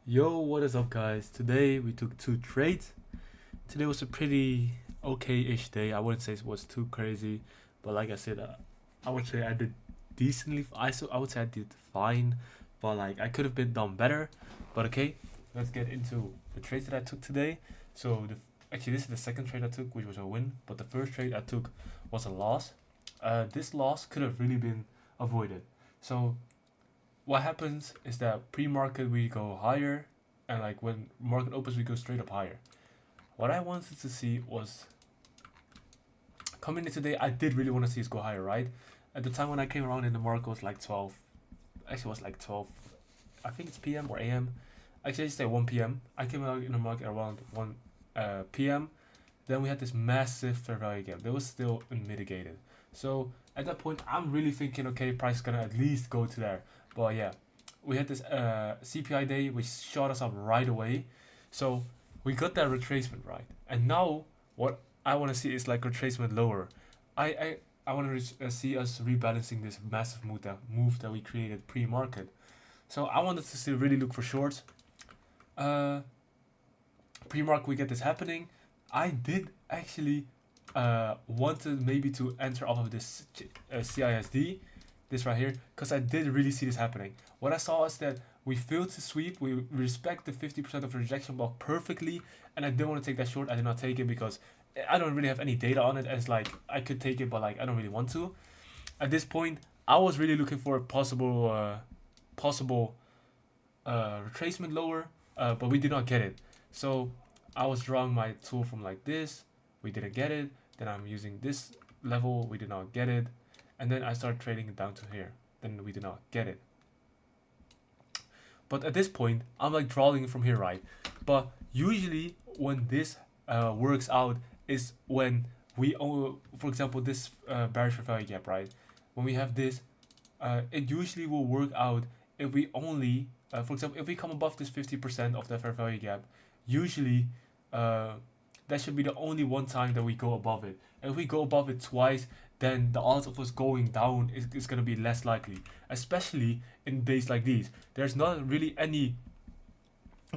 Yo, what is up, guys? Today we took two trades. Today was a pretty okay-ish day. I wouldn't say it was too crazy, but like I said, I would say I did decently. I would say I did fine, but like I could have been done better. But okay, let's get into the trades that I took today. So actually this is the second trade I took, which was a win. But the first trade I took was a loss. This loss could have really been avoided. So what happens is that pre-market we go higher, and like when market opens we go straight up higher. What I wanted to see was coming in today. I did really want to see us go higher, right? At the time when I came around in the market was like 12. Actually, it was like 12. I think it's PM or AM. Actually, I say 1 PM. I came out in the market around 1 PM. Then we had this massive fair value gap. That was still unmitigated. So at that point, I'm really thinking, okay, price is gonna at least go to there. But yeah, we had this CPI day which shot us up right away. So we got that retracement right, and now what I want to see is like retracement lower. I I, I want to see us rebalancing this massive move that we created pre-market. So I wanted to still really look for shorts. Uh, Pre-market we get this happening. I did actually wanted maybe to enter off of this CISD, this right here, because I did really see this happening. What I saw is that we failed to sweep. We respect the 50% of rejection block perfectly, and I didn't want to take that short. I did not take it because I don't really have any data on it. As like I could take it, but like I don't really want to. At this point, I was really looking for a possible retracement lower, but we did not get it. So I was drawing my tool from like this. We didn't get it. Then I'm using this level. We did not get it. And then I start trading it down to here. Then we did not get it. But at this point, I'm like drawing from here, right? But usually when this works out is when for example, this bearish fair value gap, right? When we have this, it usually will work out if we only, for example, if we come above this 50% of the fair value gap, usually uh, that should be the only one time that we go above it. And if we go above it twice, then the odds of us going down is going to be less likely, especially in days like these. There's not really any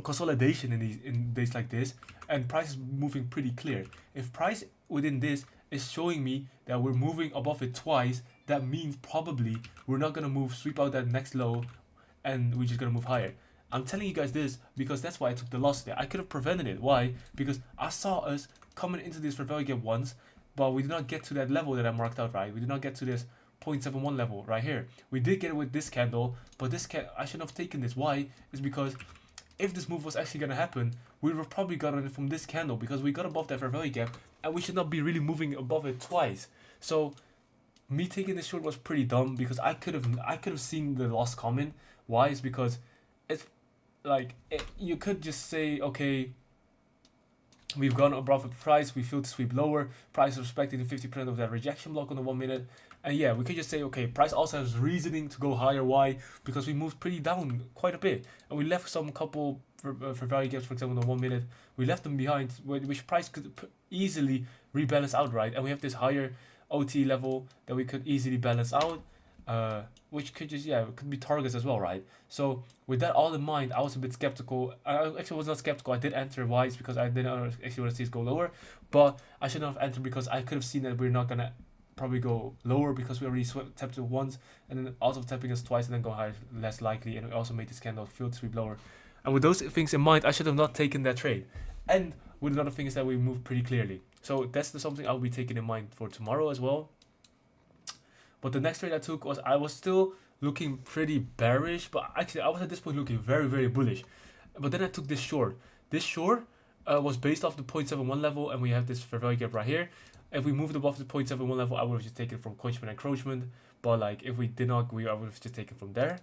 consolidation in days like this, and price is moving pretty clear. If price within this is showing me that we're moving above it twice, that means probably we're not gonna move sweep out that next low, and we're just gonna move higher. I'm telling you guys this because that's why I took the loss there. I could have prevented it. Why? Because I saw us coming into this fair gap once, but we did not get to that level that I marked out, right? We did not get to this 0.71 level right here. We did get it with this candle, but I shouldn't have taken this. Why? It's because if this move was actually gonna happen, we would have probably gotten it from this candle because we got above that fair value gap, and we should not be really moving above it twice. So me taking this short was pretty dumb because I could have seen the loss coming. Why? Is because it's like you could just say, okay, we've gone above the price, we feel to sweep lower, price is respecting the 50% of that rejection block on the 1 minute. And yeah, we could just say, okay, price also has reasoning to go higher. Why? Because we moved pretty down quite a bit. And we left some couple for value gaps, for example, on the 1 minute. We left them behind, which price could easily rebalance out, right? And we have this higher OT level that we could easily balance out, which could just, yeah, it could be targets as well, right? So with that all in mind, I was a bit skeptical. I actually was not skeptical. I did enter. Why? It's because I didn't actually want to see it go lower, but I should not have entered because I could have seen that we're not gonna probably go lower because we already tapped it once, and then also tapping us twice and then go higher less likely, and we also made this candle field sweep lower. And with those things in mind, I should have not taken that trade. And with another thing is that we moved pretty clearly. So that's something I'll be taking in mind for tomorrow as well. But the next trade I took was I was still looking pretty bearish, but actually I was at this point looking very, very bullish. But then I took this short. This short was based off the 0.71 level, and we have this fair value gap right here. If we moved above the 0.71 level, I would have just taken from Coinspin encroachment. But like if we did not, I would have just taken from there.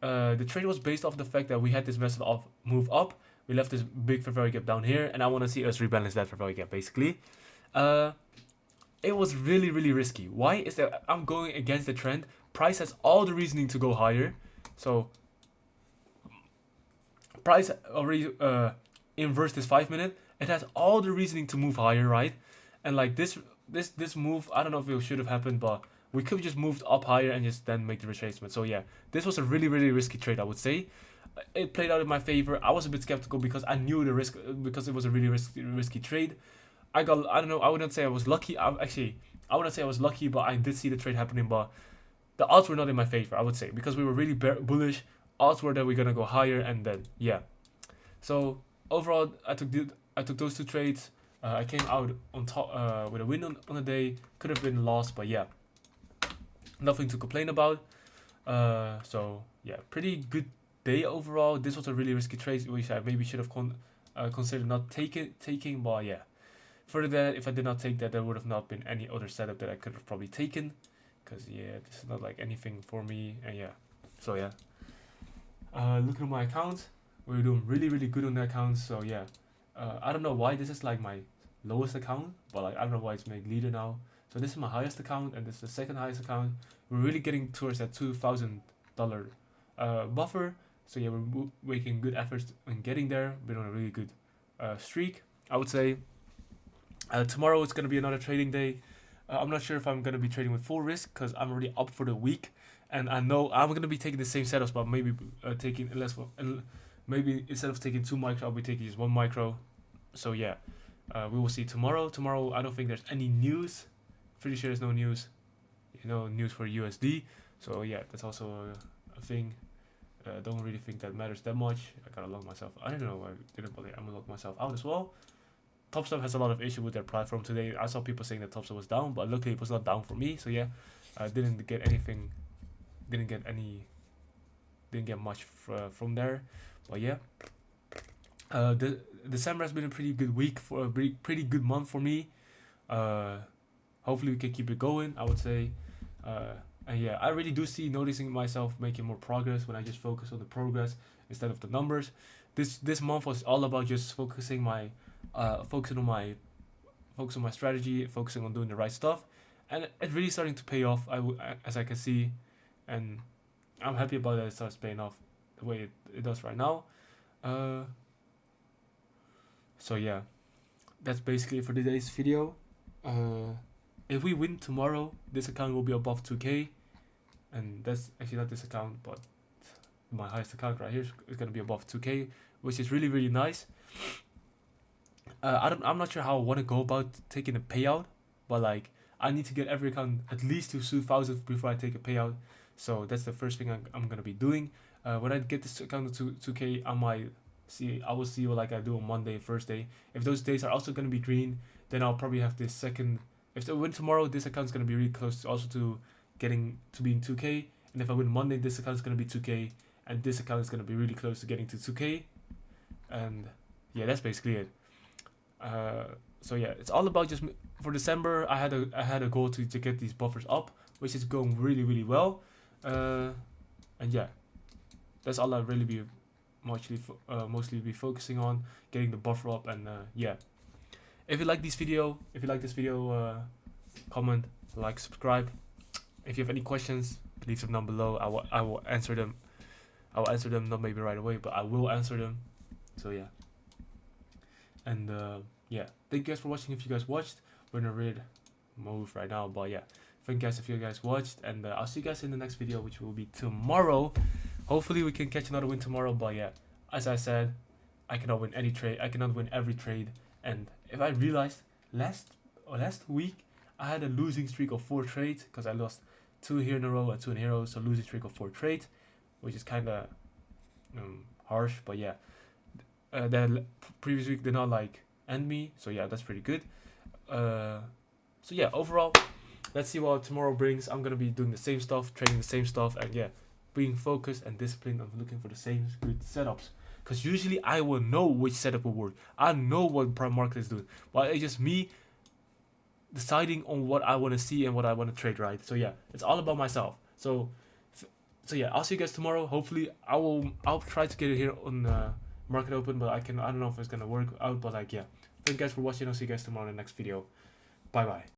The trade was based off the fact that we had this massive move up. We left this big fair value gap down here, and I want to see us rebalance that fair value gap basically. Uh, it was really, really risky. Why? Is that I'm going against the trend. Price has all the reasoning to go higher. So price already inversed this 5 minute. It has all the reasoning to move higher, right? And like this move, I don't know if it should have happened, but we could have just moved up higher and just then make the retracement. So yeah, this was a really, really risky trade, I would say. It played out in my favor. I was a bit skeptical because I knew the risk, because it was a really risky trade. I don't know, I wouldn't say I was lucky. I wouldn't say I was lucky, but I did see the trade happening. But the odds were not in my favor, I would say, because we were really bullish. Odds were that we're gonna go higher, and then yeah. So overall, I took those two trades. I came out on top with a win on the day. Could have been lost, but yeah, nothing to complain about. So yeah, pretty good day overall. This was a really risky trade, which I maybe should have considered not taking. But yeah, further that, if I did not take that, there would have not been any other setup that I could have probably taken. Cause yeah, this is not like anything for me, and yeah. So yeah, looking at my account, we're doing really good on the account. So yeah, I don't know why this is like my lowest account, but like I don't know why it's made leader now. So this is my highest account, and this is the second highest account. We're really getting towards that $2,000 buffer. So yeah, we're making good efforts in getting there. We're on a really good streak, I would say. Tomorrow it's gonna be another trading day. I'm not sure if I'm gonna be trading with full risk because I'm already up for the week, and I know I'm gonna be taking the same setups, but maybe taking less. Maybe instead of taking 2 micro, I'll be taking just 1 micro. So yeah, we will see tomorrow. Tomorrow, I don't think there's any news. Pretty sure there's no news. News for USD. So yeah, that's also a thing. Don't really think that matters that much. I gotta log myself. I don't know. I didn't believe I'm gonna log myself out as well. TopStep has a lot of issue with their platform today. I saw people saying that TopStep was down, but luckily it was not down for me. So yeah, I didn't get anything. Didn't get much from there. But yeah, December has been a pretty good week, for a pretty good month for me. Hopefully we can keep it going, I would say. And yeah, I really do see noticing myself making more progress when I just focus on the progress instead of the numbers. This month was all about just focusing on my strategy, focusing on doing the right stuff, and it's really starting to pay off. As I can see, and I'm happy about that. It starts paying off the way it does right now. So yeah, that's basically it for today's video. If we win tomorrow, this account will be above 2K, and that's actually not this account, but my highest account right here is gonna be above 2K, which is really nice. I'm not sure how I want to go about taking a payout, but like I need to get every account at least to 2,000 before I take a payout. So that's the first thing I'm gonna be doing. When I get this account to 2K, I will see what like I do on Monday and Thursday. If those days are also gonna be green, then I'll probably have this second. If I win tomorrow, this account's gonna be really close to getting to being 2K. And if I win Monday, this account's gonna be 2K, and this account is gonna be really close to getting to 2K. And yeah, that's basically it. So yeah, it's all about just for December. I had a goal to get these buffers up, which is going really well. And yeah, that's all I really be mostly be focusing on, getting the buffer up. And yeah, if you like this video, comment, like, subscribe. If you have any questions, leave them down below. I will answer them. Not maybe right away, but I will answer them. So yeah. And yeah, thank you guys for watching. If you guys watched, we're in a red move right now, but yeah, thank you guys if you guys watched, and I'll see you guys in the next video, which will be tomorrow. Hopefully we can catch another win tomorrow, but yeah, as I said, I cannot win any trade. I cannot win every trade. And if I realized last week I had a losing streak of 4 trades because I lost 2 here in a row and 2 in a row, so losing streak of 4 trades, which is kind of harsh, but yeah. The previous week did not like end me, so yeah, that's pretty good. So yeah, overall, let's see what tomorrow brings. I'm gonna be doing the same stuff, trading the same stuff, and yeah, being focused and disciplined on looking for the same good setups. Because usually I will know which setup will work. I know what prime market is doing, but it's just me deciding on what I want to see and what I want to trade, right? So yeah, it's all about myself. So yeah, I'll see you guys tomorrow. Hopefully, I'll try to get it here on market open, but I don't know if it's gonna work out. But like yeah, thank you guys for watching. I'll see you guys tomorrow in the next video. Bye bye.